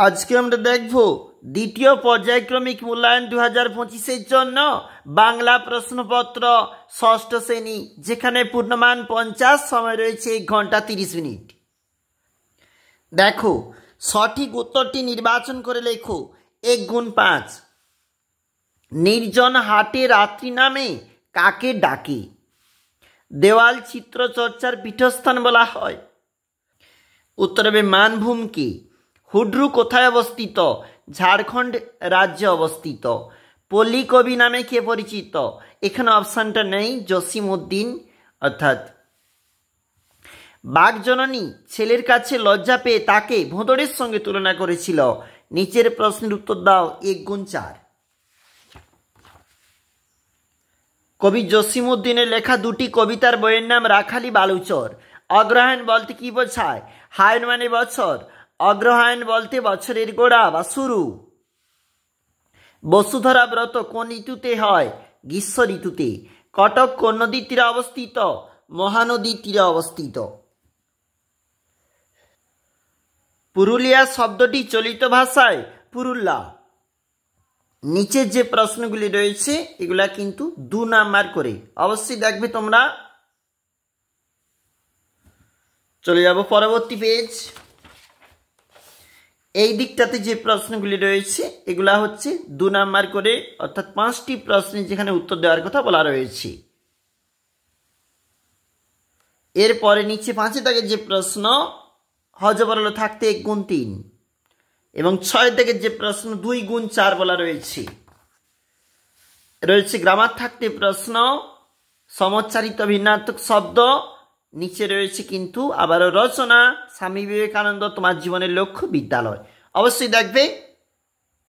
আজকে আমরা দেখব দ্বিতীয় পর্যায়ক্রমিক মূল্যায়ন 2025-এর জন্য বাংলা প্রশ্নপত্র ষষ্ঠ শ্রেণী, যেখানে পূর্ণমান 50, সময় রয়েছে 1 ঘন্টা 30 মিনিট। দেখো, সঠিক উত্তরটি নির্বাচন করে লেখো। 1 গুণ 5। নির্জন হাটে রাত্রি নামে কাকে ডাকে? দেওয়াল চিত্র চর্চার পীঠস্থান বলা হয়। উত্তর হবে মানভূমকে। হুড্রু কোথায় অবস্থিত? ঝাড়খণ্ড রাজ্যে অবস্থিত। পল্লী কবি নামে কে পরিচিত? এখানে অপশানটা নেই, জসিমউদ্দিন। অর্থাৎ বাঘজননী ছেলের কাছে লজ্জা পেয়ে তাকে ভোঁদড়ের সঙ্গে তুলনা করেছিল। নিচের প্রশ্নের উত্তর দাও। 1 গুণ 4। কবি জসিমউদ্দিনের লেখা দুটি কবিতার বইয়ের নাম রাখালি বালুচর। অগ্রহায়ণ বলতে কি বোঝায়? হায়ন মানে বছর, অগ্রহায়ণ বলতে বছরের গোড়া বা শুরু। বসুধরা ব্রত কোন ঋতুতে হয়? গ্রীষ্ম ঋতুতে। কটক কোন নদীর তীরে অবস্থিত? মহানদীর তীরে অবস্থিত। পুরুলিয়া শব্দটি চলিত ভাষায় পুরুল্লা। নিচের যে প্রশ্নগুলি রয়েছে এগুলা কিন্তু 2 নাম্বার করে, অবশ্যই দেখবে তোমরা। চলে যাব পরবর্তী পেজ। এই দিকটাতে যে প্রশ্নগুলি রয়েছে এগুলা হচ্ছে 2 নাম্বার করে, অর্থাৎ 5টি প্রশ্নের যেখানে উত্তর দেওয়ার কথা বলা রয়েছে। এরপরে নিচে 5 দাগের যে প্রশ্ন, হযবরল থাকতে 1 গুণ 3, এবং 6 দাগের যে প্রশ্ন 2 গুণ 4 বলা রয়েছে। রয়েছে গ্রামার থাকতে প্রশ্ন, সমচ্চারিত ভিন্নার্থক শব্দ। নিচে রয়েছে কিন্তু আবারও রচনা, স্বামী বিবেকানন্দ, তোমার জীবনের লক্ষ্য, বিদ্যালয়। অবশ্যই দেখবে।